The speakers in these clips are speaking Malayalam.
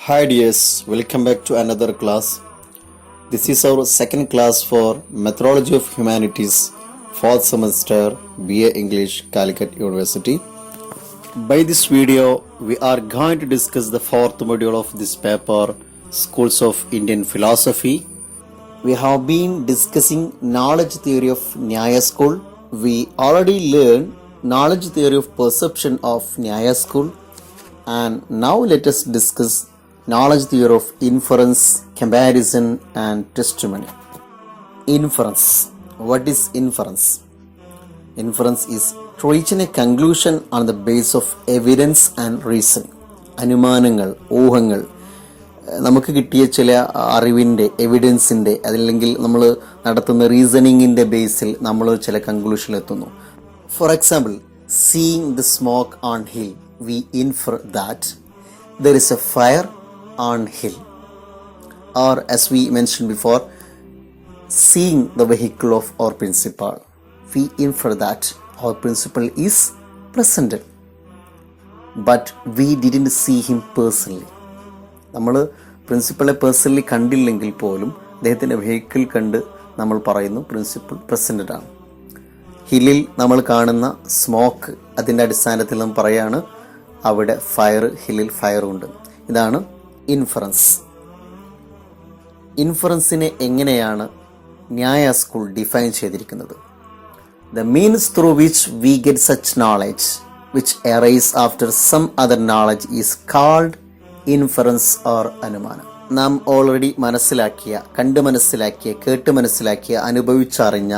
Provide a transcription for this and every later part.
Hi dears, welcome back to another class. This is our second class for Metrology of Humanities, 4th semester, BA English, Calicut University. By this video, we are going to discuss the 4th module of this paper, Schools of Indian Philosophy. We have been discussing knowledge theory of Nyaya School. We already learned knowledge theory of perception of Nyaya School. And now let us discuss knowledge theory of inference, comparison and testimony. Inference. What is inference? Inference is to reach a conclusion on the basis of evidence and reasoning. അനുമാനങ്ങൾ, ഊഹങ്ങൾ, നമുക്ക് കിട്ടിയ ചില അറിവിൻ്റെ, എവിഡൻസിൻ്റെ, അതല്ലെങ്കിൽ നമ്മൾ നടത്തുന്ന റീസണിങ്ങിൻ്റെ ബേസിൽ നമ്മൾ ചില കൺക്ലൂഷനിലെത്തുന്നു. For example, seeing the smoke on hill, we infer that there is a fire on hill. Or as we mentioned before, seeing the vehicle of our principal, we infer that our principal is present, but we didn't see him personally. നമ്മൾ പ്രിൻസിപ്പളെ പേഴ്സണലി കണ്ടില്ലെങ്കിൽ പോലും അദ്ദേഹത്തിൻ്റെ വെഹിക്കിൾ കണ്ട് നമ്മൾ പറയുന്നു പ്രിൻസിപ്പൽ പ്രസൻറ്റഡ് ആണ്. ഹില്ലിൽ നമ്മൾ കാണുന്ന സ്മോക്ക്, അതിൻ്റെ അടിസ്ഥാനത്തിൽ നമ്മൾ പറയാണ് അവിടെ ഫയർ, ഹില്ലിൽ ഫയറുണ്ട്. ഇതാണ് ഇൻഫറൻസ്. ഇൻഫറൻസിനെ എങ്ങനെയാണ് ന്യായ സ്കൂൾ ഡിഫൈൻ ചെയ്തിരിക്കുന്നത്? The means through which we get such knowledge which arise after some other knowledge is called inference or അനുമാനം. നാം ഓൾറെഡി മനസ്സിലാക്കിയ, കണ്ട് മനസ്സിലാക്കിയ, കേട്ട് മനസ്സിലാക്കിയ, അനുഭവിച്ചറിഞ്ഞ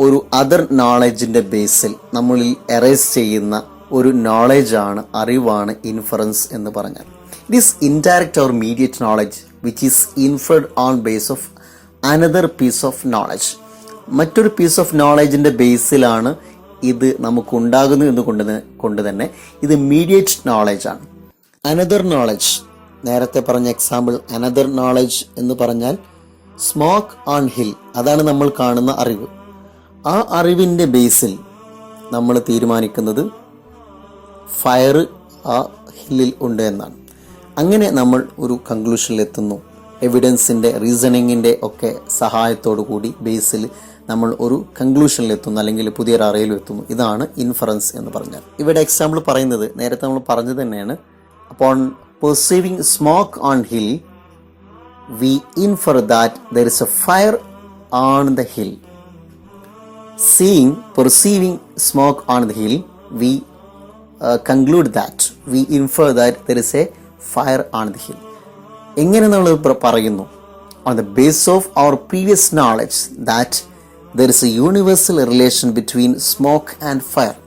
ഒരു അതർ നോളജിൻ്റെ ബേസിൽ നമ്മളിൽ എറേസ് ചെയ്യുന്ന ഒരു നോളജാണ്, അറിവാണ് ഇൻഫറൻസ് എന്ന് പറഞ്ഞാൽ. It is indirect or mediate knowledge which is inferred on base of another piece of knowledge. മറ്റൊരു പീസ് ഓഫ് നോളജിൻ്റെ ബേസിലാണ് ഇത് നമുക്കുണ്ടാകുന്നു കൊണ്ട് തന്നെ ഇത് മീഡിയേറ്റ് നോളജാണ്. അനദർ നോളജ്, നേരത്തെ പറഞ്ഞ എക്സാമ്പിൾ അനദർ നോളജ് എന്ന് പറഞ്ഞാൽ സ്മോക്ക് ഓൺ ഹിൽ, അതാണ് നമ്മൾ കാണുന്ന അറിവ്. ആ അറിവിൻ്റെ ബേസിൽ നമ്മൾ തീരുമാനിക്കുന്നത് ഫയർ ആ ഹില്ലിൽ ഉണ്ട് എന്നാണ്. അങ്ങനെ നമ്മൾ ഒരു കൺക്ലൂഷനിലെത്തുന്നു. എവിഡൻസിൻ്റെ, റീസണിങ്ങിൻ്റെ ഒക്കെ സഹായത്തോടു കൂടി ബേസിൽ നമ്മൾ ഒരു കൺക്ലൂഷനിലെത്തുന്നു, അല്ലെങ്കിൽ പുതിയൊരു അറിയിലെത്തുന്നു. ഇതാണ് ഇൻഫറൻസ് എന്ന് പറഞ്ഞാൽ. ഇവിടെ എക്സാമ്പിൾ പറയുന്നത് നേരത്തെ നമ്മൾ പറഞ്ഞത് തന്നെയാണ്. അപ്പോൾ perceiving smoke on hill we infer that there is a fire on the hill. Perceiving smoke on the hill, we conclude that, we infer that there is a fire on the hill. എങ്ങനെ നമ്മൾ പറയുന്നു? On the basis of our previous knowledge that there is a universal relation between smoke and fire.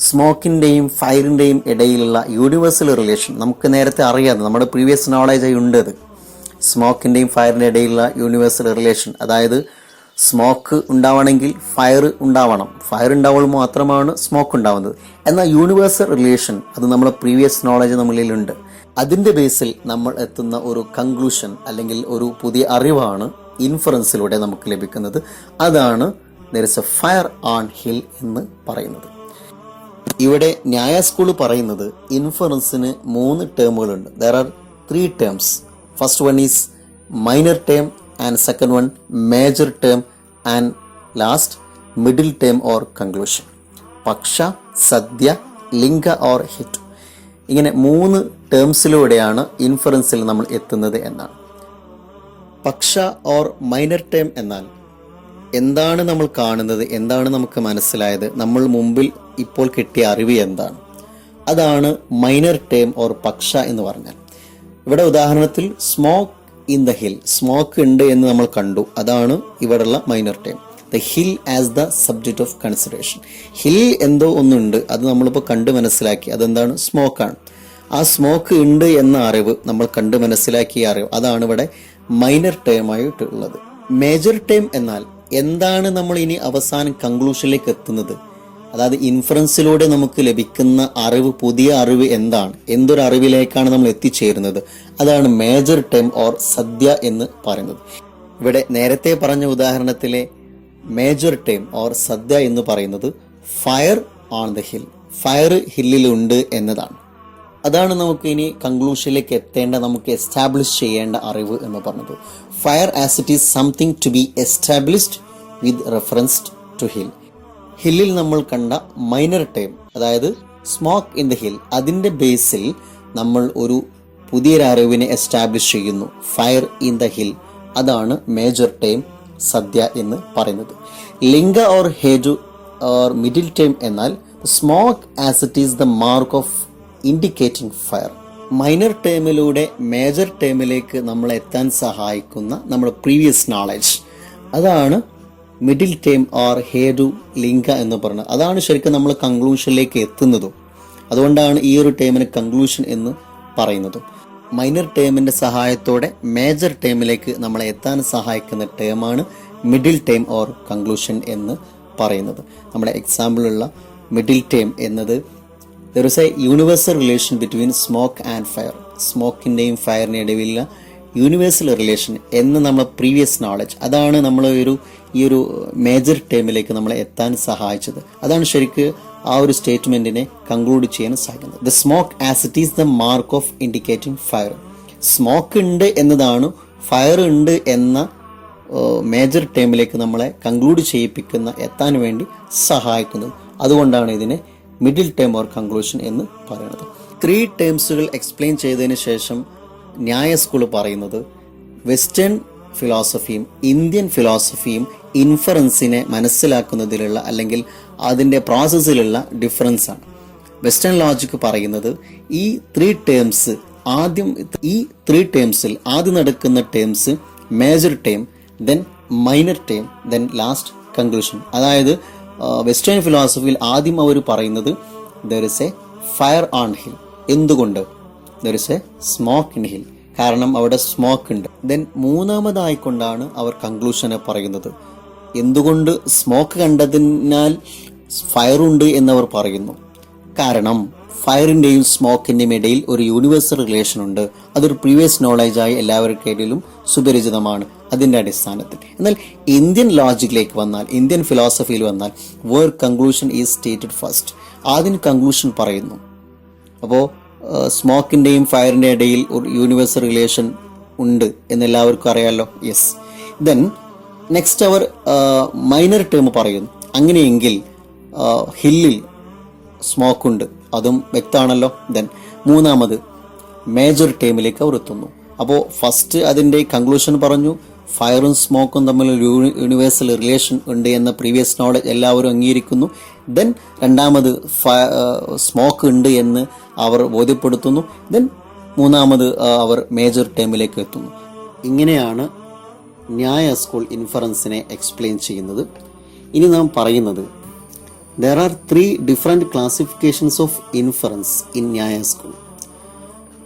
സ്മോക്കിൻ്റെയും ഫയറിൻ്റെയും ഇടയിലുള്ള യൂണിവേഴ്സൽ റിലേഷൻ നമുക്ക് നേരത്തെ അറിയാതെ, നമ്മുടെ പ്രീവിയസ് നോളജായി ഉണ്ടത്. സ്മോക്കിൻ്റെയും ഫയറിൻ്റെ ഇടയിലുള്ള യൂണിവേഴ്സൽ റിലേഷൻ, അതായത് സ്മോക്ക് ഉണ്ടാവണമെങ്കിൽ ഫയർ ഉണ്ടാവണം, ഫയർ ഉണ്ടാവുമ്പോൾ മാത്രമാണ് സ്മോക്ക് ഉണ്ടാവുന്നത്. എന്നാൽ യൂണിവേഴ്സൽ റിലേഷൻ അത് നമ്മുടെ പ്രീവിയസ് നോളജ് നമ്മളിലുണ്ട്. അതിൻ്റെ ബേസിൽ നമ്മൾ എത്തുന്ന ഒരു കൺക്ലൂഷൻ അല്ലെങ്കിൽ ഒരു പുതിയ അറിവാണ് ഇൻഫറൻസിലൂടെ നമുക്ക് ലഭിക്കുന്നത്. അതാണ് there is a fire on hill എന്ന് പറയുന്നത്. ഇവിടെ ന്യായ സ്കൂൾ പറയുന്നത് ഇൻഫറൻസിന് 3 ടേമുകളുണ്ട്. There are 3 terms. First one is minor term, and second one major term, and last middle term or conclusion. പക്ഷ, സദ്യ, ലിംഗ or hit. ഇങ്ങനെ 3 ടേംസിലൂടെയാണ് ഇൻഫറൻസിൽ നമ്മൾ എത്തുന്നത് എന്നാണ്. പക്ഷ ഓർ മൈനർ ടേം എന്നാൽ എന്താണ് നമ്മൾ കാണുന്നത്, എന്താണ് നമുക്ക് മനസ്സിലായത്, നമ്മൾ മുമ്പിൽ ഇപ്പോൾ കിട്ടിയ അറിവ് എന്താണ്, അതാണ് മൈനർ ടേം ഓർ പക്ഷ എന്ന് പറഞ്ഞാൽ. ഇവിടെ ഉദാഹരണത്തിൽ smoke in the hill, smoke ഉണ്ട് എന്ന് നമ്മൾ കണ്ടു, അതാണ് ഇവിടെയുള്ള minor term. The hill as the subject of consideration. Hill എന്തോ ഒന്നുണ്ട്, അത് നമ്മളിപ്പോൾ കണ്ട് മനസ്സിലാക്കി, അതെന്താണ്? സ്മോക്കാണ്. ആ സ്മോക്ക് ഉണ്ട് എന്ന അറിവ്, നമ്മൾ കണ്ട് മനസ്സിലാക്കിയ അറിവ്, അതാണ് ഇവിടെ മൈനർ ടേമായിട്ടുള്ളത്. മേജർ ടേം എന്നാൽ എന്താണ് നമ്മൾ ഇനി അവസാനം കൺക്ലൂഷനിലേക്ക് എത്തുന്നത്, അതായത് ഇൻഫറൻസിലൂടെ നമുക്ക് ലഭിക്കുന്ന അറിവ്, പുതിയ അറിവ് എന്താണ്, എന്തൊരു അറിവിലേക്കാണ് നമ്മൾ എത്തിച്ചേരുന്നത്, അതാണ് മേജർ ടേം ഓർ സദ്യ എന്ന് പറയുന്നത്. ഇവിടെ നേരത്തെ പറഞ്ഞ ഉദാഹരണത്തിലെ മേജർ ടേം ഓർ സദ്യ എന്ന് പറയുന്നത് fire on the hill, fire ഹില്ലിലുണ്ട് എന്നതാണ്. അതാണ് നമുക്ക് ഇനി കൺക്ലൂഷനിലേക്ക് എത്തേണ്ട, നമുക്ക് എസ്റ്റാബ്ലിഷ് ചെയ്യേണ്ട അറിവ് എന്ന് പറഞ്ഞത്. Fire as it is something to be established with reference to hill. ഹില്ലിൽ നമ്മൾ കണ്ട മൈനർ ടേം, അതായത് സ്മോക്ക് ഇൻ ദ ഹിൽ, അതിൻ്റെ ബേസിൽ നമ്മൾ ഒരു പുതിയൊരു അറിവിനെ എസ്റ്റാബ്ലിഷ് ചെയ്യുന്നു, ഫയർ ഇൻ ദ ഹിൽ. അതാണ് മേജർ ടേം സദ്യ എന്ന് പറയുന്നത്. ലിംഗ ഓർ ഹേജു ഓർ മിഡിൽ ടേം എന്നാൽ smoke as it is the mark of indicating fire. Minor ടേമിലൂടെ മേജർ ടേമിലേക്ക് നമ്മൾ എത്താൻ സഹായിക്കുന്ന നമ്മുടെ പ്രീവിയസ് നോളജ്, അതാണ് മിഡിൽ ടേം ഓർ ഹേഡു ലിംഗ എന്ന് പറയുന്നത്. അതാണ് ശരിക്കും നമ്മൾ കൺക്ലൂഷനിലേക്ക് എത്തുന്നതും. അതുകൊണ്ടാണ് ഈ ഒരു ടേമിന് കൺക്ലൂഷൻ എന്ന് പറയുന്നതും. മൈനർ ടേമിൻ്റെ സഹായത്തോടെ മേജർ ടേമിലേക്ക് നമ്മളെ എത്താൻ സഹായിക്കുന്ന ടേമാണ് മിഡിൽ ടേം ഓർ കൺക്ലൂഷൻ എന്ന് പറയുന്നത്. നമ്മുടെ എക്സാമ്പിളുള്ള മിഡിൽ ടേം എന്നത് there is a universal relation between smoke and fire. സ്മോക്കിൻ്റെയും ഫയറിൻ്റെ ഇടയിലുള്ള യൂണിവേഴ്സൽ റിലേഷൻ എന്ന് നമ്മൾ പ്രീവിയസ് നോളജ്, അതാണ് നമ്മൾ ഈ ഒരു മേജർ ടേമിലേക്ക് നമ്മളെ എത്താൻ സഹായിച്ചത്. അതാണ് ശരിക്ക് ആ ഒരു സ്റ്റേറ്റ്മെൻറ്റിനെ കൺക്ലൂഡ് ചെയ്യാൻ സഹായിക്കുന്നത്. The smoke as it is the mark of indicating fire. Smoke ഉണ്ട് എന്നതാണ് ഫയർ ഉണ്ട് എന്ന മേജർ ടേമിലേക്ക് നമ്മളെ കൺക്ലൂഡ് ചെയ്യിപ്പിക്കുന്ന, എത്താൻ വേണ്ടി സഹായിക്കുന്നത്. അതുകൊണ്ടാണ് ഇതിനെ മിഡിൽ ടേം ഓർ കൺക്ലൂഷൻ എന്ന് പറയുന്നത്. 3 ടേംസുകൾ എക്സ്പ്ലെയിൻ ചെയ്തതിന് ശേഷം ന്യായ സ്കൂൾ പറയുന്നത് വെസ്റ്റേൺ ഫിലോസഫിയും ഇന്ത്യൻ ഫിലോസഫിയും ഇൻഫറൻസിനെ മനസ്സിലാക്കുന്നതിലുള്ള അല്ലെങ്കിൽ അതിൻ്റെ പ്രോസസ്സിലുള്ള ഡിഫറൻസ് ആണ്. വെസ്റ്റേൺ ലോജിക്ക് പറയുന്നത് ഈ 3 ടേംസ് ആദ്യം നടക്കുന്ന terms major term, then minor term, then last conclusion. അതായത് വെസ്റ്റേൺ ഫിലോസഫിയിൽ ആദ്യം അവർ പറയുന്നത് there is a fire on hill. എന്തുകൊണ്ട്? There is a smoke in hill, കാരണം അവിടെ സ്മോക്ക് ഉണ്ട്. ദെൻ മൂന്നാമതായിക്കൊണ്ടാണ് അവർ കൺക്ലൂഷനെ പറയുന്നത്. എന്തുകൊണ്ട് സ്മോക്ക് കണ്ടതിനാൽ ഫയറുണ്ട് എന്നവർ പറയുന്നു? കാരണം ഫയറിൻ്റെയും സ്മോക്കിൻ്റെയും ഇടയിൽ ഒരു യൂണിവേഴ്സൽ റിലേഷൻ ഉണ്ട്. അതൊരു പ്രീവിയസ് നോളജായി എല്ലാവർക്കിടയിലും സുപരിചിതമാണ് അതിൻ്റെ അടിസ്ഥാനത്തിൽ. എന്നാൽ ഇന്ത്യൻ ലോജിക്കിലേക്ക് വന്നാൽ, ഇന്ത്യൻ ഫിലോസഫിയിൽ വന്നാൽ, where conclusion is stated first. ആദ്യം കൺക്ലൂഷൻ പറയുന്നു. അപ്പോൾ സ്മോക്കിൻ്റെയും ഫയറിൻ്റെ ഇടയിൽ ഒരു യൂണിവേഴ്സൽ റിലേഷൻ ഉണ്ട് എന്നെല്ലാവർക്കും അറിയാമല്ലോ. യെസ്. ദെൻ നെക്സ്റ്റ് അവർ മൈനർ ടേം പറയുന്നു. അങ്ങനെയെങ്കിൽ ഹില്ലിൽ സ്മോക്കുണ്ട്, അതും വ്യക്തമാണല്ലോ. ദെൻ മൂന്നാമത് മേജർ ടേമിലേക്ക് അവർ എത്തുന്നു. അപ്പോൾ ഫസ്റ്റ് അതിൻ്റെ കൺക്ലൂഷൻ പറഞ്ഞു, ഫയറും സ്മോക്കും തമ്മിൽ യൂണിവേഴ്സൽ റിലേഷൻ ഉണ്ട് എന്ന പ്രീവിയസ് നോളജ് എല്ലാവരും അംഗീകരിക്കുന്നു. ദെൻ രണ്ടാമത് സ്മോക്ക് ഉണ്ട് എന്ന് അവർ ബോധ്യപ്പെടുത്തുന്നു. ദെൻ മൂന്നാമത് അവർ മേജർ ടേമിലേക്ക് എത്തുന്നു. ഇങ്ങനെയാണ് ന്യായ സ്കൂൾ ഇൻഫറൻസിനെ എക്സ്പ്ലെയിൻ ചെയ്യുന്നത്. ഇനി നാം പറയുന്നത് there are 3 different classifications of inference in ന്യായ സ്കൂൾ.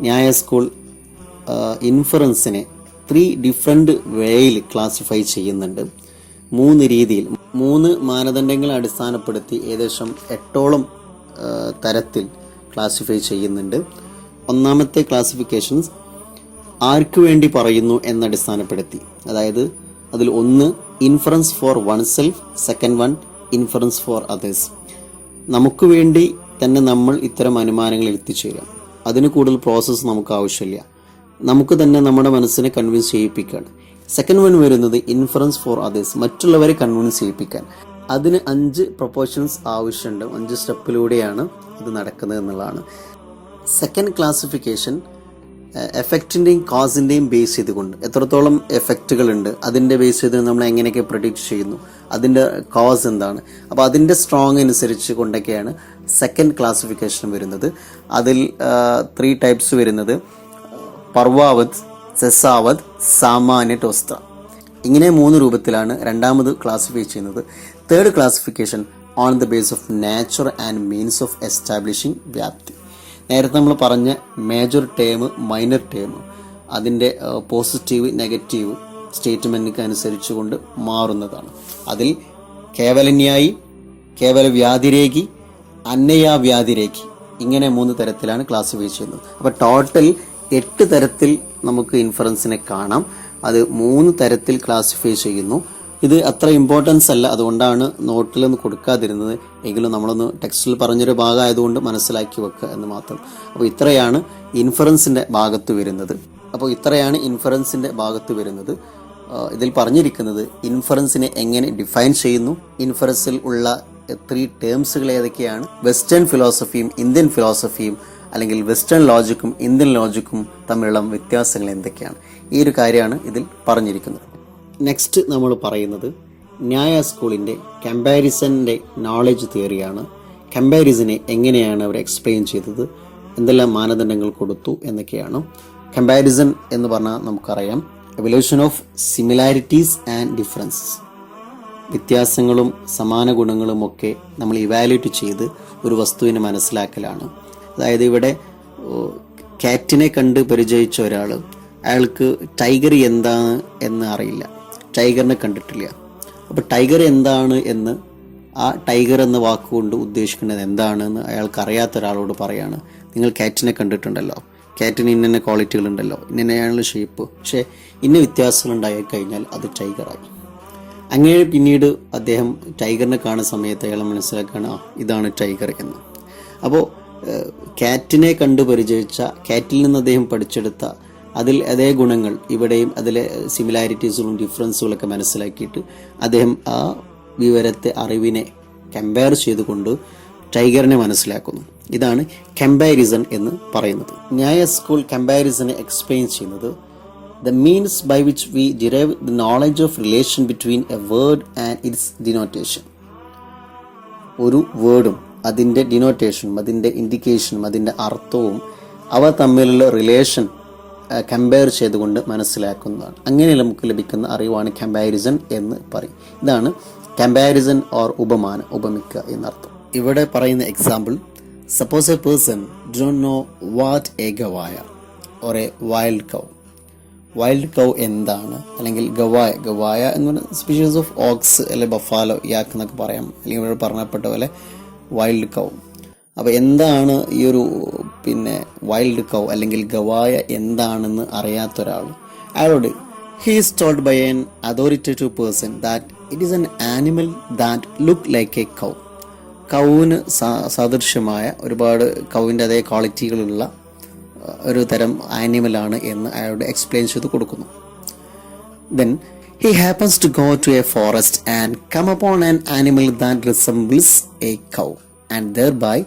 ന്യായ സ്കൂൾ ഇൻഫറൻസിനെ 3 ഡിഫറെൻറ്റ് വേയിൽ ക്ലാസിഫൈ ചെയ്യുന്നുണ്ട്. 3 രീതിയിൽ, 3 മാനദണ്ഡങ്ങളെ അടിസ്ഥാനപ്പെടുത്തി ഏകദേശം 8ഓളം തരത്തിൽ ക്ലാസിഫൈ ചെയ്യുന്നുണ്ട്. ഒന്നാമത്തെ ക്ലാസിഫിക്കേഷൻസ് ആർക്ക് വേണ്ടി പറയുന്നു എന്നടിസ്ഥാനപ്പെടുത്തി, അതായത് അതിൽ ഒന്ന് inference for oneself, second one inference for others. നമുക്ക് വേണ്ടി തന്നെ നമ്മൾ ഇത്തരം അനുമാനങ്ങളിൽ എത്തിച്ചേരാം. അതിന് കൂടുതൽ പ്രോസസ്സ് നമുക്ക് ആവശ്യമില്ല, നമുക്ക് തന്നെ നമ്മുടെ മനസ്സിനെ കൺവിൻസ് ചെയ്യിപ്പിക്കുകയാണ്. സെക്കൻഡ് വൺ വരുന്നത് ഇൻഫറൻസ് ഫോർ അതേഴ്സ്, മറ്റുള്ളവരെ കൺവിൻസ് ചെയ്യിപ്പിക്കാൻ. അതിന് 5 പ്രൊപ്പോർഷൻസ് ആവശ്യമുണ്ട്, 5 സ്റ്റെപ്പിലൂടെയാണ് ഇത് നടക്കുന്നത് എന്നുള്ളതാണ്. സെക്കൻഡ് ക്ലാസിഫിക്കേഷൻ എഫക്റ്റിൻ്റെയും കോസിൻ്റെയും ബേസ് ചെയ്തുകൊണ്ട്, എത്രത്തോളം എഫക്റ്റുകളുണ്ട് അതിൻ്റെ ബേസ് ചെയ്ത് നമ്മൾ എങ്ങനെയൊക്കെ പ്രെഡിക്റ്റ് ചെയ്യുന്നു, അതിൻ്റെ കോസ് എന്താണ്, അപ്പോൾ അതിൻ്റെ സ്ട്രോങ് അനുസരിച്ച് കൊണ്ടൊക്കെയാണ് സെക്കൻഡ് ക്ലാസിഫിക്കേഷൻ വരുന്നത്. അതിൽ 3 ടൈപ്സ് വരുന്നത് പർവാവത്, സെസാവത്, സാമാന്യ ടോസ്ത്ര. ഇങ്ങനെ 3 രൂപത്തിലാണ് രണ്ടാമത് ക്ലാസിഫൈ ചെയ്യുന്നത്. Third classification on the base of nature and means of establishing വ്യാപ്തി. നേരത്തെ നമ്മൾ പറഞ്ഞ മേജർ ടേം, മൈനർ ടേം, അതിൻ്റെ പോസിറ്റീവ് നെഗറ്റീവ് സ്റ്റേറ്റ്മെൻറ്റിന് അനുസരിച്ച് കൊണ്ട് മാറുന്നതാണ്. അതിൽ കേവലന്യായി, കേവല വ്യാധിരേഖി, അന്നയാവ്യാധിരേഖി, ഇങ്ങനെ 3 തരത്തിലാണ് ക്ലാസിഫൈ ചെയ്യുന്നത്. അപ്പോൾ ടോട്ടൽ 8 തരത്തിൽ നമുക്ക് ഇൻഫറൻസിനെ കാണാം. അത് 3 തരത്തിൽ ക്ലാസിഫൈ ചെയ്യുന്നു. ഇത് അത്ര ഇമ്പോർട്ടൻസ് അല്ല, അതുകൊണ്ടാണ് നോട്ടിലൊന്നും കൊടുക്കാതിരുന്നത്. എങ്കിലും നമ്മളൊന്ന് ടെക്സ്റ്റിൽ പറഞ്ഞൊരു ഭാഗമായതുകൊണ്ട് മനസ്സിലാക്കി വെക്കുക എന്ന് മാത്രം. അപ്പോൾ ഇത്രയാണ് ഇൻഫറൻസിൻ്റെ ഭാഗത്ത് വരുന്നത്. ഇതിൽ പറഞ്ഞിരിക്കുന്നത് ഇൻഫറൻസിനെ എങ്ങനെ ഡിഫൈൻ ചെയ്യുന്നു, ഇൻഫറൻസിൽ ഉള്ള 3 ടേംസുകൾ ഏതൊക്കെയാണ്, വെസ്റ്റേൺ ഫിലോസഫിയും ഇന്ത്യൻ ഫിലോസഫിയും അല്ലെങ്കിൽ വെസ്റ്റേൺ ലോജിക്കും ഇന്ത്യൻ ലോജിക്കും തമ്മിലുള്ള വ്യത്യാസങ്ങൾ എന്തൊക്കെയാണ്, ഈ ഒരു കാര്യമാണ് ഇതിൽ പറഞ്ഞിരിക്കുന്നത്. നെക്സ്റ്റ് നമ്മൾ പറയുന്നത് ന്യായ സ്കൂളിൻ്റെ കമ്പാരിസൻ്റെ നോളജ് തിയറിയാണ്. കമ്പാരിസനെ എങ്ങനെയാണ് അവർ എക്സ്പ്ലെയിൻ ചെയ്തത്, എന്തെല്ലാം മാനദണ്ഡങ്ങൾ കൊടുത്തു എന്നൊക്കെയാണ്. കമ്പാരിസൺ എന്ന് പറഞ്ഞാൽ നമുക്കറിയാം evolution of similarities and differences. വ്യത്യാസങ്ങളും സമാന ഗുണങ്ങളും ഒക്കെ നമ്മൾ ഇവാലുവേറ്റ് ചെയ്ത് ഒരു വസ്തുവിനെ മനസ്സിലാക്കലാണ്. അതായത് ഇവിടെ കാറ്റിനെ കണ്ട് പരിചയിച്ച ഒരാൾ, അയാൾക്ക് ടൈഗർ എന്താണ് എന്ന് അറിയില്ല, ടൈഗറിനെ കണ്ടിട്ടില്ല. അപ്പോൾ ടൈഗർ എന്താണ് എന്ന്, ആ ടൈഗർ എന്ന വാക്കുകൊണ്ട് ഉദ്ദേശിക്കുന്നത് എന്താണെന്ന് അയാൾക്ക് അറിയാത്ത ഒരാളോട് പറയാണ്, നിങ്ങൾ കാറ്റിനെ കണ്ടിട്ടുണ്ടല്ലോ, കാറ്റിന് ഇന്ന ക്വാളിറ്റികളുണ്ടല്ലോ, ഇന്നയാണുള്ള ഷേപ്പ്, പക്ഷേ ഇന്ന വ്യത്യാസങ്ങൾ ഉണ്ടായി കഴിഞ്ഞാൽ അത് ടൈഗറായി. അങ്ങനെ പിന്നീട് അദ്ദേഹം ടൈഗറിനെ കാണുന്ന സമയത്ത് അയാൾ മനസ്സിലാക്കുകയാണ് ഇതാണ് ടൈഗർ എന്ന്. അപ്പോൾ കാറ്റിനെ കണ്ടു പരിചയിച്ച, കാറ്റിൽ നിന്ന് അദ്ദേഹം പഠിച്ചെടുത്ത അതേ ഗുണങ്ങൾ ഇവിടെയും അതിലെ സിമിലാരിറ്റീസുകളും ഡിഫറൻസുകളൊക്കെ മനസ്സിലാക്കിയിട്ട് അദ്ദേഹം ആ അറിവിനെ കമ്പയർ ചെയ്തുകൊണ്ട് ടൈഗറിനെ മനസ്സിലാക്കുന്നു. ഇതാണ് കമ്പാരിസൺ എന്ന് പറയുന്നത്. ന്യായ സ്കൂൾ കമ്പാരിസനെ എക്സ്പ്ലെയിൻ ചെയ്യുന്നത് the means by which we derive the knowledge of relation between a word and its denotation. ഒരു വേർഡും അതിൻ്റെ ഡിനോട്ടേഷനും അതിൻ്റെ ഇൻഡിക്കേഷനും അതിൻ്റെ അർത്ഥവും അവ തമ്മിലുള്ള റിലേഷൻ കമ്പയർ ചെയ്തുകൊണ്ട് മനസ്സിലാക്കുന്നതാണ്. അങ്ങനെ നമുക്ക് ലഭിക്കുന്ന അറിവാണ് കമ്പാരിസൺ എന്ന് പറയും. ഇതാണ് കമ്പാരിസൺ ഓർ ഉപമിക്കുക എന്നർത്ഥം. ഇവിടെ പറയുന്ന example, suppose a person don't know what a ഗവായ or a wild cow. Wild cow എന്താണ്, അല്ലെങ്കിൽ ഗവായ എന്ന് പറഞ്ഞാൽ സ്പീഷീസ് ഓഫ് ഓക്സ് അല്ലെങ്കിൽ ബഫാലോ, യാക്ക് എന്നൊക്കെ പറയാം, അല്ലെങ്കിൽ ഇവിടെ പറഞ്ഞപ്പെട്ട പോലെ വൈൽഡ് കൗ. അപ്പോൾ എന്താണ് ഈ ഒരു വൈൽഡ് കൗ അല്ലെങ്കിൽ ഗവായ എന്താണെന്ന് അറിയാത്ത ഒരാൾ, അയാളോട് he is told by an authoritative person that it is an animal that look like a cow. കൗവിന് സദൃശ്യമായ ഒരുപാട് കൗവിൻ്റെ അതേ ക്വാളിറ്റികളുള്ള ഒരു തരം ആനിമലാണ് എന്ന് അയാളോട് എക്സ്പ്ലെയിൻ ചെയ്ത് കൊടുക്കുന്നു. Then he happens to go to a forest and come upon an animal that resembles a cow and thereby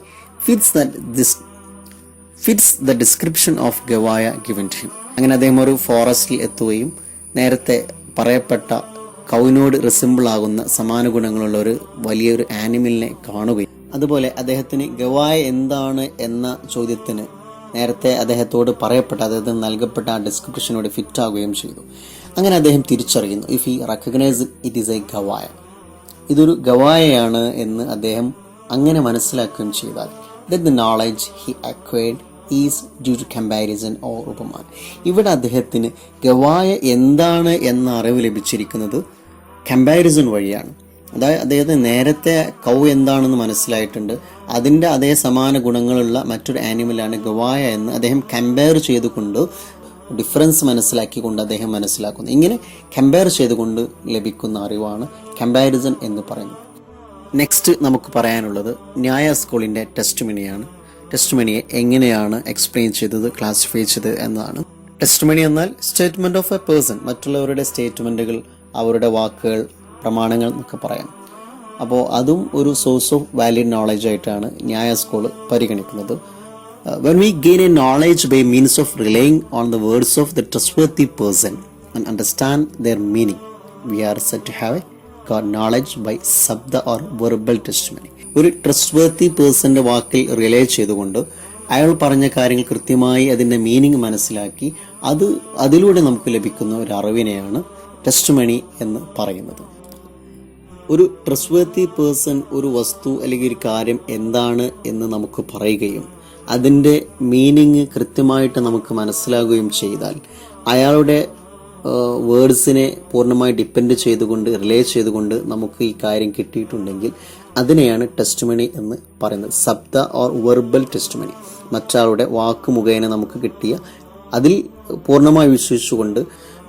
fits the description of Gavaya given to him. അങ്ങനെ അദ്ദേഹം ഒരു ഫോറസ്റ്റിൽ എത്തുകയും നേരത്തെ പറയപ്പെട്ട കൗവിനോട് റിസിമ്പിൾ ആകുന്ന സമാന ഗുണങ്ങളുള്ള ഒരു വലിയൊരു ആനിമലിനെ കാണുകയും, അതുപോലെ അദ്ദേഹത്തിന് ഗവായ എന്താണ് എന്ന ചോദ്യത്തിന് നേരത്തെ അദ്ദേഹത്തോട് പറയപ്പെട്ട, അദ്ദേഹത്തിന് നൽകപ്പെട്ട ആ ഡിസ്ക്രിപ്ഷനോട് ഫിറ്റ് ആവുകയും ചെയ്തു. അങ്ങനെ അദ്ദേഹം തിരിച്ചറിയുന്നു, if he recognise it is a ഗവായ, ഇതൊരു ഗവായയാണ് എന്ന് അദ്ദേഹം അങ്ങനെ മനസ്സിലാക്കുകയും ചെയ്താൽ, then the knowledge he acquired is due to comparison or ഉപമാനം. ഇവിടെ അദ്ദേഹത്തിന് ഗവായ എന്താണ് എന്ന അറിവ് ലഭിച്ചിരിക്കുന്നത് കമ്പാരിസൺ വഴിയാണ്. അതായത് അദ്ദേഹത്തിന് നേരത്തെ കൗ എന്താണെന്ന് മനസ്സിലായിട്ടുണ്ട്, അതിൻ്റെ അതേ സമാന ഗുണങ്ങളുള്ള മറ്റൊരു ആനിമലാണ് ഗവായ എന്ന് അദ്ദേഹം കമ്പയർ ചെയ്തുകൊണ്ട് ഡിഫറൻസ് മനസ്സിലാക്കിക്കൊണ്ട് അദ്ദേഹം മനസ്സിലാക്കുന്നു. ഇങ്ങനെ കമ്പയർ ചെയ്തുകൊണ്ട് ലഭിക്കുന്ന അറിവാണ് കമ്പാരിസൺ എന്ന് പറയുന്നത്. നെക്സ്റ്റ് നമുക്ക് പറയാനുള്ളത് ന്യായ സ്കൂളിൻ്റെ ടെസ്റ്റ്മണിയാണ്. ടെസ്റ്റ്മണിയെ എങ്ങനെയാണ് എക്സ്പ്ലെയിൻ ചെയ്തത്, ക്ലാസിഫൈ ചെയ്തത് എന്നതാണ്. ടെസ്റ്റ്മണി എന്നാൽ സ്റ്റേറ്റ്മെൻറ്റ് ഓഫ് എ പേഴ്സൺ, മറ്റുള്ളവരുടെ സ്റ്റേറ്റ്മെൻറ്റുകൾ, അവരുടെ വാക്കുകൾ, പ്രമാണങ്ങൾ എന്നൊക്കെ പറയാം. അപ്പോൾ അതും ഒരു സോഴ്സ് ഓഫ് വാലിഡ് നോളജ് ആയിട്ടാണ് ന്യായ സ്കൂൾ പരിഗണിക്കുന്നത്. When we gain a knowledge by means of relying on the words of the trustworthy person and understand their meaning, we are said to have got knowledge by sabda or verbal testimony. ഒരു ട്രസ്റ്റ്വർത്തി പേഴ്സന്റെ വാക്കിൽ റിലേ ചെയ്തുകൊണ്ട് അയാൾ പറഞ്ഞ കാര്യങ്ങൾ കൃത്യമായി അതിൻ്റെ മീനിങ് മനസ്സിലാക്കി അതിലൂടെ നമുക്ക് ലഭിക്കുന്ന ഒരു അറിവിനെയാണ് ടെസ്റ്റ്മണി എന്ന് പറയുന്നത്. ഒരു ട്രസ്റ്റ്വർത്തി പേഴ്സൺ ഒരു വസ്തു അല്ലെങ്കിൽ ഒരു കാര്യം എന്താണ് എന്ന് നമുക്ക് പറയുകയും അതിൻ്റെ മീനിങ് കൃത്യമായിട്ട് നമുക്ക് മനസ്സിലാകുകയും ചെയ്താൽ, അയാളുടെ വേർഡ്സിനെ പൂർണ്ണമായി ഡിപ്പെൻഡ് ചെയ്തുകൊണ്ട് റിലേ ചെയ്തുകൊണ്ട് നമുക്ക് ഈ കാര്യം കിട്ടിയിട്ടുണ്ടെങ്കിൽ അതിനെയാണ് ടെസ്റ്റ്മണി എന്ന് പറയുന്നത്. ശബ്ദ ഓർ വെർബൽ ടെസ്റ്റ്മണി, മറ്റാളുടെ വാക്ക് മുഖേന നമുക്ക് കിട്ടിയ, അതിൽ പൂർണ്ണമായി വിശ്വസിച്ചുകൊണ്ട്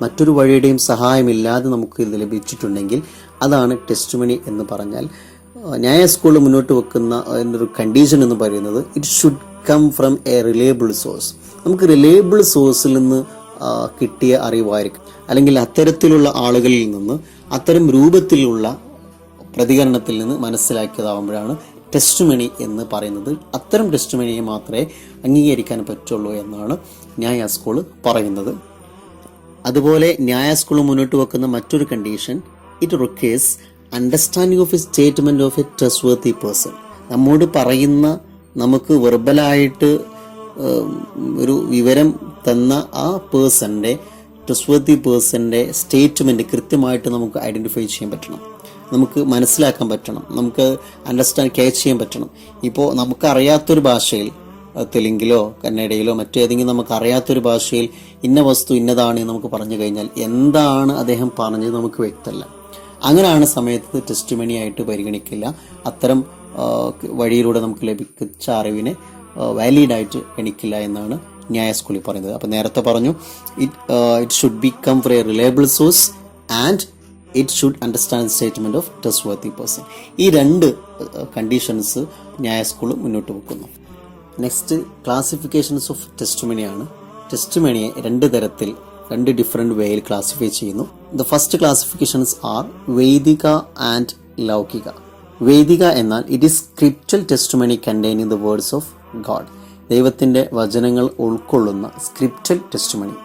മറ്റൊരു വഴിയുടെയും സഹായമില്ലാതെ നമുക്ക് ഇത് ലഭിച്ചിട്ടുണ്ടെങ്കിൽ അതാണ് ടെസ്റ്റിമണി എന്ന് പറഞ്ഞാൽ. ന്യായ സ്കൂളിൽ മുന്നോട്ട് വെക്കുന്ന ഒരു കണ്ടീഷൻ എന്ന് പറയുന്നത് it should come from a reliable source. നമുക്ക് റിലയബിൾ സോഴ്സിൽ നിന്ന് കിട്ടിയ അറിവായിരിക്കും, അല്ലെങ്കിൽ അത്തരത്തിലുള്ള ആളുകളിൽ നിന്ന് അത്തരം രൂപത്തിലുള്ള പ്രതികരണത്തിൽ നിന്ന് മനസ്സിലാക്കിയതാവുമ്പോഴാണ് ടെസ്റ്റിമണി എന്ന് പറയുന്നത്. അത്തരം ടെസ്റ്റിമണിയെ മാത്രമേ അംഗീകരിക്കാൻ പറ്റുള്ളൂ എന്നാണ് ന്യായ സ്കൂൾ പറയുന്നത്. അതുപോലെ ന്യായ സ്കൂൾ മുന്നോട്ട് വെക്കുന്ന മറ്റൊരു condition it requires understanding of a statement of a trustworthy person. നമ്മോട് പറയുന്ന, നമുക്ക് വെർബലായിട്ട് ഒരു വിവരം തന്ന ആ പേഴ്സൻ്റെ, ട്രസ്റ്റ്വർത്തി പേഴ്സൻ്റെ സ്റ്റേറ്റ്മെന്റ് കൃത്യമായിട്ട് നമുക്ക് ഐഡന്റിഫൈ ചെയ്യാൻ പറ്റണം, നമുക്ക് മനസ്സിലാക്കാൻ പറ്റണം, നമുക്ക് ക്യാച്ച് ചെയ്യാൻ പറ്റണം. ഇപ്പോൾ നമുക്കറിയാത്തൊരു ഭാഷയിൽ, തെലുങ്കിലോ കന്നഡയിലോ മറ്റേതെങ്കിലും നമുക്കറിയാത്തൊരു ഭാഷയിൽ ഇന്ന വസ്തു ഇന്നതാണ് നമുക്ക് പറഞ്ഞു കഴിഞ്ഞാൽ എന്താണ് അദ്ദേഹം പറഞ്ഞത് നമുക്ക് വ്യക്തമല്ല. അങ്ങനെയാണ് സമയത്ത് ടെസ്റ്റിമണി ആയിട്ട് പരിഗണിക്കില്ല. അത്തരം വഴിയിലൂടെ നമുക്ക് ലഭിച്ച അറിവിനെ വാലിഡായിട്ട് എണിക്കില്ല എന്നാണ് ന്യായ സ്കൂളിൽ പറയുന്നത്. അപ്പോൾ നേരത്തെ പറഞ്ഞു it should be come from a reliable source and it should understand statement of trustworthy person. ഈ രണ്ട് കണ്ടീഷൻസ് ന്യായ സ്കൂൾ മുന്നോട്ട് വെക്കുന്നു. നെക്സ്റ്റ് ക്ലാസിഫിക്കേഷൻസ് ഓഫ് ടെസ്റ്റിമണിയാണ്. ടെസ്റ്റിമണിയെ രണ്ട് ഡിഫറെന്റ് വേയിൽ ക്ലാസിഫൈ ചെയ്യുന്നു. ദ ഫസ്റ്റ് ക്ലാസിഫിക്കേഷൻസ് ആർ വൈദിക ആൻഡ് ലൗകിക. വൈദിക എന്നാൽ it is scriptural testimony containing the words of God. ദൈവത്തിന്റെ വചനങ്ങൾ ഉൾക്കൊള്ളുന്ന സ്ക്രിപ്ച്വൽ ടെസ്റ്റിമണി,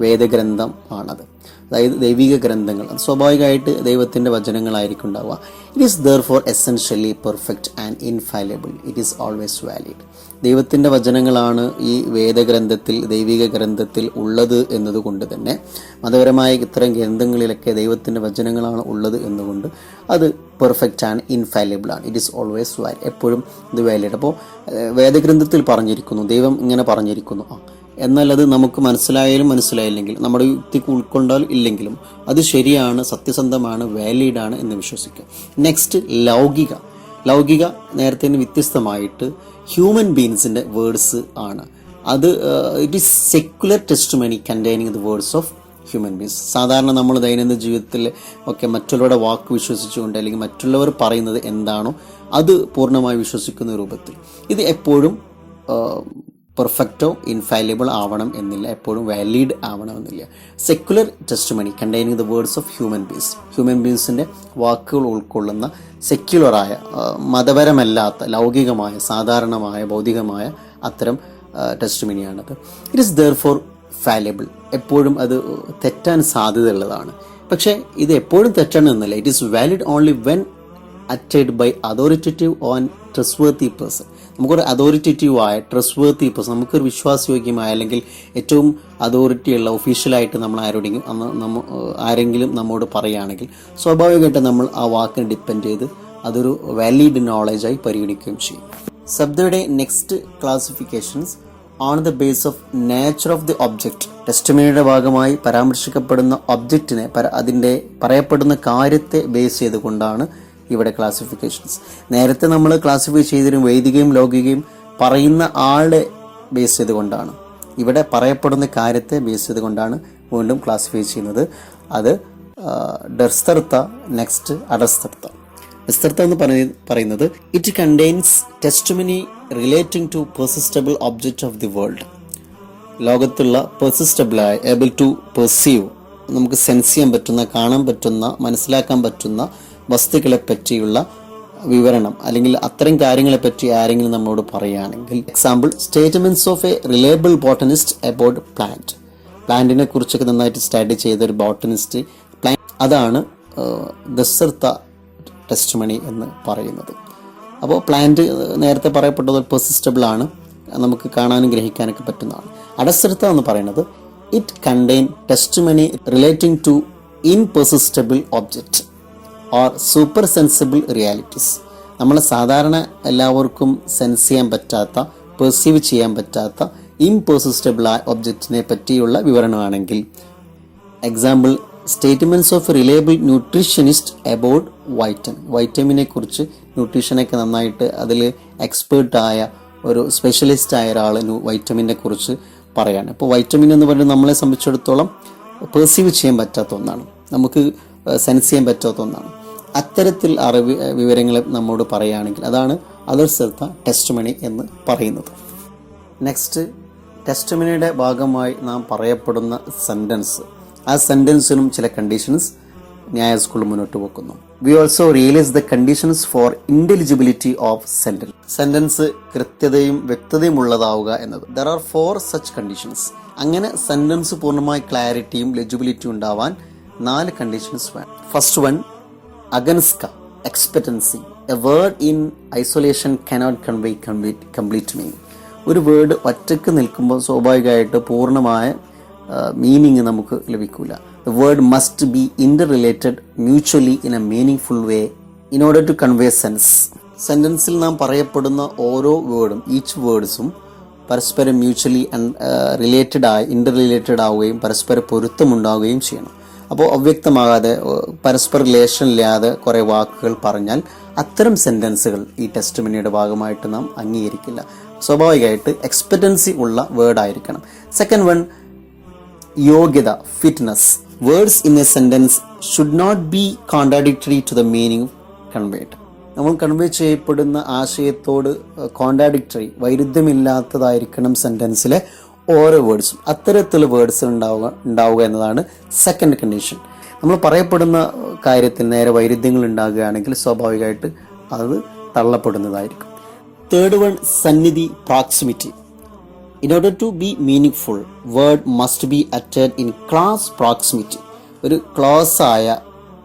വേദഗ്രന്ഥം ആണത്. അതായത് ദൈവിക ഗ്രന്ഥങ്ങൾ സ്വാഭാവികമായിട്ട് ദൈവത്തിന്റെ വചനങ്ങളായിരിക്കും ഉണ്ടാവുക. It is therefore essentially perfect and infallible. It is always valid. ദൈവത്തിന്റെ വചനങ്ങളാണ് ഈ വേദഗ്രന്ഥത്തിൽ, ദൈവിക ഗ്രന്ഥത്തിൽ ഉള്ളത് എന്നതുകൊണ്ട് തന്നെ, മതപരമായ ഇത്തരം ഗ്രന്ഥങ്ങളിലൊക്കെ ദൈവത്തിന്റെ വചനങ്ങളാണ് ഉള്ളത് എന്നുകൊണ്ട് അത് പെർഫെക്റ്റ് ആണ്, ഇൻഫാലിബിൾ ആണ്. ഇറ്റ് ഈസ് ഓൾവേസ് വാലിഡ്, എപ്പോഴും ഇത് വാലിഡ്. അപ്പോൾ വേദഗ്രന്ഥത്തിൽ പറഞ്ഞിരിക്കുന്നു, ദൈവം ഇങ്ങനെ പറഞ്ഞിരിക്കുന്നു, എന്നാൽ അത് നമുക്ക് മനസ്സിലായില്ലെങ്കിൽ, നമ്മുടെ യുക്തിക്ക് ഉൾക്കൊണ്ടാലും ഇല്ലെങ്കിലും അത് ശരിയാണ്, സത്യസന്ധമാണ്, വാലിഡാണ് എന്ന് വിശ്വസിക്കുക. നെക്സ്റ്റ് ലൗകിക നേരത്തെ വ്യത്യസ്തമായിട്ട് ഹ്യൂമൻ ബീങ്സിന്റെ വേർഡ്സ് ആണ്. അത് it is secular testimony containing the words of human beings. സാധാരണ നമ്മൾ ദൈനംദിന ജീവിതത്തിൽ ഒക്കെ മറ്റുള്ളവരുടെ വാക്ക് വിശ്വസിച്ചുകൊണ്ട്, അല്ലെങ്കിൽ മറ്റുള്ളവർ പറയുന്നത് എന്താണോ അത് പൂർണ്ണമായി വിശ്വസിക്കുന്ന രൂപത്തിൽ. ഇത് എപ്പോഴും പെർഫെക്റ്റോ ഇൻഫാലിബിൾ ആവണം എന്നില്ല, എപ്പോഴും വാലിഡ് ആവണമെന്നില്ല. Secular testimony containing the words of human ബീങ്സിന്റെ വാക്കുകൾ ഉൾക്കൊള്ളുന്ന സെക്യുലറായ, മതപരമല്ലാത്ത, ലൗകികമായ, സാധാരണമായ, ഭൗതികമായ അത്തരം ടെസ്റ്റിമണിയാണത്. It is therefore fallible. എപ്പോഴും അത് തെറ്റാൻ സാധ്യതയുള്ളതാണ്. പക്ഷേ ഇത് എപ്പോഴും തെറ്റാണെന്നല്ല. It is valid only when അറ്റൈഡ് by authoritative on trustworthy person. നമുക്കൊരു അതോറിറ്റേറ്റീവായ ട്രസ്റ്റ്വർത്തി പേഴ്സൺ, നമുക്കൊരു വിശ്വാസയോഗ്യമായ അല്ലെങ്കിൽ ഏറ്റവും അതോറിറ്റിയുള്ള ഒഫീഷ്യലായിട്ട് നമ്മൾ ആരെങ്കിലും നമ്മോട് പറയുകയാണെങ്കിൽ സ്വാഭാവികമായിട്ട് നമ്മൾ ആ വാക്കിനെ ഡിപ്പെൻഡ് ചെയ്ത് അതൊരു വാലിഡ് നോളജായി പരിഗണിക്കുകയും ചെയ്യും. ശബ്ദയുടെ next classifications on the base of nature of the object. ടെസ്റ്റിമണിയുടെ ഭാഗമായി പരാമർശിക്കപ്പെടുന്ന ഒബ്ജക്റ്റിനെ, അതിൻ്റെ പറയപ്പെടുന്ന കാര്യത്തെ ബേസ് ചെയ്തുകൊണ്ടാണ് ഇവിടെ ക്ലാസിഫിക്കേഷൻസ്. നേരത്തെ നമ്മൾ ക്ലാസിഫൈ ചെയ്തിരുന്ന വൈദികയും ലൗകികയും പറയുന്ന ആളുടെ ബേസ് ചെയ്തുകൊണ്ടാണ്. ഇവിടെ പറയപ്പെടുന്ന കാര്യത്തെ ബേസ് ചെയ്തുകൊണ്ടാണ് വീണ്ടും ക്ലാസിഫൈ ചെയ്യുന്നത്. അത് ഡെർസ്തർത്ത, നെക്സ്റ്റ് അഡസ്തർത്ത. ഡെർസ്തർത്ത എന്ന് പറയുന്നത് it contains testimony relating to perceptible object of the world. ലോകത്തുള്ള പെർസിസ്റ്റബിളായ, ഏബിൾ ടു പെർസീവ്, നമുക്ക് സെൻസ് ചെയ്യാൻ പറ്റുന്ന, കാണാൻ പറ്റുന്ന, മനസ്സിലാക്കാൻ പറ്റുന്ന വസ്തുക്കളെ പറ്റിയുള്ള വിവരണം, അല്ലെങ്കിൽ അത്തരം കാര്യങ്ങളെ പറ്റി ആരെങ്കിലും നമ്മോട് പറയുകയാണെങ്കിൽ, example statements of a reliable botanist about പ്ലാന്റിനെ കുറിച്ചൊക്കെ നന്നായിട്ട് സ്റ്റഡി ചെയ്ത ഒരു ബോട്ടണിസ്റ്റ്, അതാണ് ദസ്സർത്ത ടെസ്റ്റിമണി എന്ന് പറയുന്നത്. അപ്പോൾ പ്ലാന്റ് നേരത്തെ പറയപ്പെട്ടത് പെർസിസ്റ്റബിൾ ആണ്, നമുക്ക് കാണാനും ഗ്രഹിക്കാനൊക്കെ പറ്റുന്നതാണ്. അഡസ്സർത്ത എന്ന് പറയുന്നത് it contain testimony relating to imperceptible object or super sensible realities. നമ്മൾ സാധാരണ എല്ലാവർക്കും സെൻസ് ചെയ്യാൻ പറ്റാത്ത, പെർസീവ് ചെയ്യാൻ പറ്റാത്ത ഇംപെർസിസ്റ്റബിൾ ആയ ഒബ്ജക്റ്റിനെ പറ്റിയുള്ള വിവരണമാണെങ്കിൽ, example statements of reliable nutritionist about വൈറ്റമിനെ കുറിച്ച്, ന്യൂട്രീഷനൊക്കെ നന്നായിട്ട് അതിൽ എക്സ്പേർട്ടായ ഒരു സ്പെഷ്യലിസ്റ്റ് ആയ ഒരാൾ വൈറ്റമിനെ കുറിച്ച് പറയാണ്. അപ്പോൾ വൈറ്റമിൻ എന്ന് പറയുന്നത് നമ്മളെ സംബന്ധിച്ചിടത്തോളം പെർസീവ് ചെയ്യാൻ പറ്റാത്ത ഒന്നാണ്, നമുക്ക് സെൻസ് ചെയ്യാൻ പറ്റാത്ത ഒന്നാണ്. അത്തരത്തിൽ വിവരങ്ങൾ നമ്മോട് പറയുകയാണെങ്കിൽ അതാണ് അദർശത്ത ടെസ്റ്റ്മണി എന്ന് പറയുന്നത്. നെക്സ്റ്റ്, ടെസ്റ്റ്മണിയുടെ ഭാഗമായി നാം പറയപ്പെടുന്ന സെൻറ്റൻസ്, ആ സെൻറ്റൻസിലും ചില കണ്ടീഷൻസ് ന്യായ സ്കൂൾ മുന്നോട്ട് വെക്കുന്നു. We also realise the conditions for intelligibility of sentence. Sentence കൃത്യതയും വ്യക്തതയും ഉള്ളതാവുക എന്നത്. There are 4 such conditions. അങ്ങനെ സെൻറ്റൻസ് പൂർണ്ണമായി ക്ലാരിറ്റിയും ലെജിബിലിറ്റിയും ഉണ്ടാവാൻ 4 കണ്ടീഷൻസ് വേണം. ഫസ്റ്റ് വൺ, അഗൻസ്ക expectancy. A word in isolation cannot convey complete meaning. ഒരു വേർഡ് ഒറ്റയ്ക്ക് നിൽക്കുമ്പോൾ സ്വാഭാവികമായിട്ട് പൂർണ്ണമായ മീനിങ് നമുക്ക് ലഭിക്കില്ല. The word must be interrelated mutually in a meaningful way in order to convey sense. സെൻറ്റൻസിൽ നാം പറയപ്പെടുന്ന ഓരോ വേർഡും, ഈച്ച് വേർഡ്സും പരസ്പരം മ്യൂച്വലി ഇന്റർ റിലേറ്റഡ് ആവുകയും പരസ്പര പൊരുത്തമുണ്ടാവുകയും ചെയ്യണം. അപ്പോൾ അവ്യക്തമാകാതെ പരസ്പര റിലേഷൻ ഇല്ലാതെ കുറേ വാക്കുകൾ പറഞ്ഞാൽ അത്തരം സെൻറ്റൻസുകൾ ഈ ടെസ്റ്റ്മണിയുടെ ഭാഗമായിട്ട് നാം അംഗീകരിക്കില്ല. സ്വാഭാവികമായിട്ട് എക്സ്പെക്റ്റൻസി ഉള്ള വേർഡായിരിക്കണം. സെക്കൻഡ് വൺ, യോഗ്യത, fitness. Words in a sentence should not be contradictory to the meaning conveyed. നമ്മൾ കൺവേ ചെയ്യപ്പെടുന്ന ആശയത്തോട് കോൺട്രാഡിക്ടറി, വൈരുദ്ധ്യമില്ലാത്തതായിരിക്കണം സെൻറ്റൻസിലെ ഓരോ വേർഡ്സും. അത്തരത്തിലുള്ള വേർഡ്സ് ഉണ്ടാവുക എന്നതാണ് സെക്കൻഡ് കണ്ടീഷൻ. നമ്മൾ പറയപ്പെടുന്ന കാര്യത്തിൽ നേരെ വൈരുദ്ധ്യങ്ങൾ ഉണ്ടാകുകയാണെങ്കിൽ സ്വാഭാവികമായിട്ട് അത് തള്ളപ്പെടുന്നതായിരിക്കും. തേർഡ് വൺ, സന്നിധി, proximity. In order to be meaningful, word must be uttered in close proximity. ഒരു ക്ലോസ് ആയ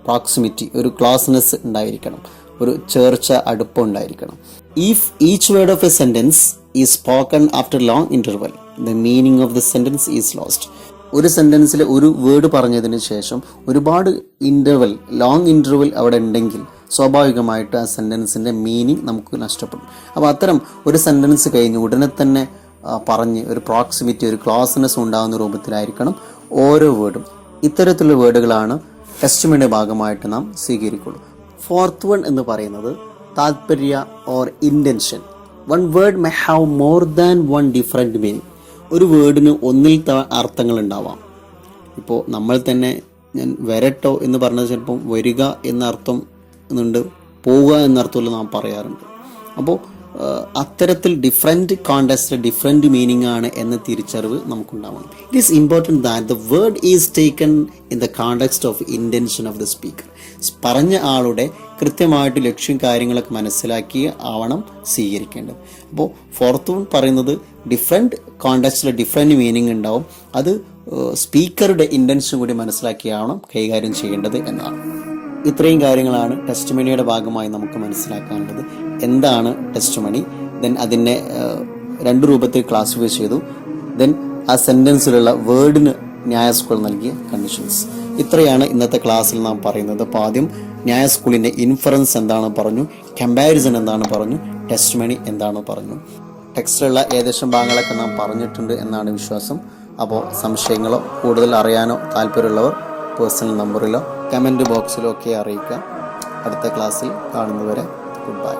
പ്രോക്സിമിറ്റി, ഒരു ക്ലോസ്നെസ് ഉണ്ടായിരിക്കണം, ഒരു ചേർച്ച, അടുപ്പം ഉണ്ടായിരിക്കണം. If each word of a sentence is spoken after long interval, the meaning of the sentence is lost. ഒരു സെൻറ്റൻസിൽ ഒരു വേർഡ് പറഞ്ഞതിന് ശേഷം ഒരുപാട് ലോങ് ഇൻ്റർവൽ അവിടെ ഉണ്ടെങ്കിൽ സ്വാഭാവികമായിട്ട് ആ സെൻറ്റൻസിൻ്റെ മീനിങ് നമുക്ക് നഷ്ടപ്പെടും. അപ്പോൾ അത്തരം ഒരു സെൻറ്റൻസ് കഴിഞ്ഞ് ഉടനെ തന്നെ പറഞ്ഞ് ഒരു പ്രോക്സിമിറ്റി, ഒരു ക്ലോസ്നെസ് ഉണ്ടാകുന്ന രൂപത്തിലായിരിക്കണം ഓരോ വേർഡും. ഇത്തരത്തിലുള്ള വേർഡുകളാണ് ടെസ്റ്റ്മണിയുടെ ഭാഗമായിട്ട് നാം സ്വീകരിക്കുള്ളൂ. ഫോർത്ത് വൺ എന്ന് പറയുന്നത് താല്പര്യ or intention. One word may have more than one different meaning. ഒരു വേർഡിന് ഒന്നിൽ അർത്ഥങ്ങൾ ഉണ്ടാവാം. ഇപ്പോൾ നമ്മൾ തന്നെ, ഞാൻ വരട്ടോ എന്ന് പറഞ്ഞത് ചിലപ്പം വരിക എന്ന അർത്ഥം എന്നുണ്ട്, പോവുക എന്നർത്ഥത്തിൽ നാം പറയാറുണ്ട്. അപ്പോൾ അത്തരത്തിൽ ഡിഫറെൻറ്റ് കോണ്ടെക്സ്റ്റ്, ഡിഫറെൻറ്റ് മീനിങ് ആണ് എന്ന തിരിച്ചറിവ് നമുക്കുണ്ടാവണം. It is important that the word is taken in the context of intention of the speaker. പറഞ്ഞ ആളുടെ കൃത്യമായിട്ട് ലക്ഷ്യം, കാര്യങ്ങളൊക്കെ മനസ്സിലാക്കി ആവണം സ്വീകരിക്കേണ്ടത്. അപ്പോൾ ഫോർത്ത് വൺ പറയുന്നത് ഡിഫറെൻറ്റ് കോണ്ടെക്സ്റ്റിൽ ഡിഫറെൻറ്റ് മീനിങ് ഉണ്ടാവും. അത് സ്പീക്കറുടെ ഇൻറ്റൻഷൻ കൂടി മനസ്സിലാക്കിയാവണം കൈകാര്യം ചെയ്യേണ്ടത് എന്നാണ്. ഇത്രയും കാര്യങ്ങളാണ് ടെസ്റ്റ്മണിയുടെ ഭാഗമായി നമുക്ക് മനസ്സിലാക്കാനുള്ളത്. എന്താണ് ടെസ്റ്റ്മണി, ദെൻ അതിനെ 2 രൂപത്തിൽ ക്ലാസിഫൈ ചെയ്തു, ദെൻ ആ സെൻറ്റൻസിലുള്ള വേർഡിന് ന്യായ സ്കൂൾ നൽകിയ കണ്ടീഷൻസ്. ഇത്രയാണ് ഇന്നത്തെ ക്ലാസ്സിൽ നാം പറയുന്നത്. അപ്പോൾ ആദ്യം ന്യായ സ്കൂളിൻ്റെ ഇൻഫറൻസ് എന്താണ് പറഞ്ഞു, കമ്പാരിസൺ എന്താണ് പറഞ്ഞു, ടെസ്റ്റ്മണി എന്താണ് പറഞ്ഞു. ടെക്സ്റ്റിലുള്ള ഏകദേശം ഭാഗങ്ങളൊക്കെ നാം പറഞ്ഞിട്ടുണ്ട് എന്നാണ് വിശ്വാസം. അപ്പോൾ സംശയങ്ങളോ കൂടുതൽ അറിയാനോ താല്പര്യമുള്ളവർ പേഴ്സണൽ നമ്പറിലോ കമൻറ്റ് ബോക്സിലോ ഒക്കെ അറിയിക്കുക. അടുത്ത ക്ലാസ്സിൽ കാണുന്നവരെ ഗുഡ് ബൈ.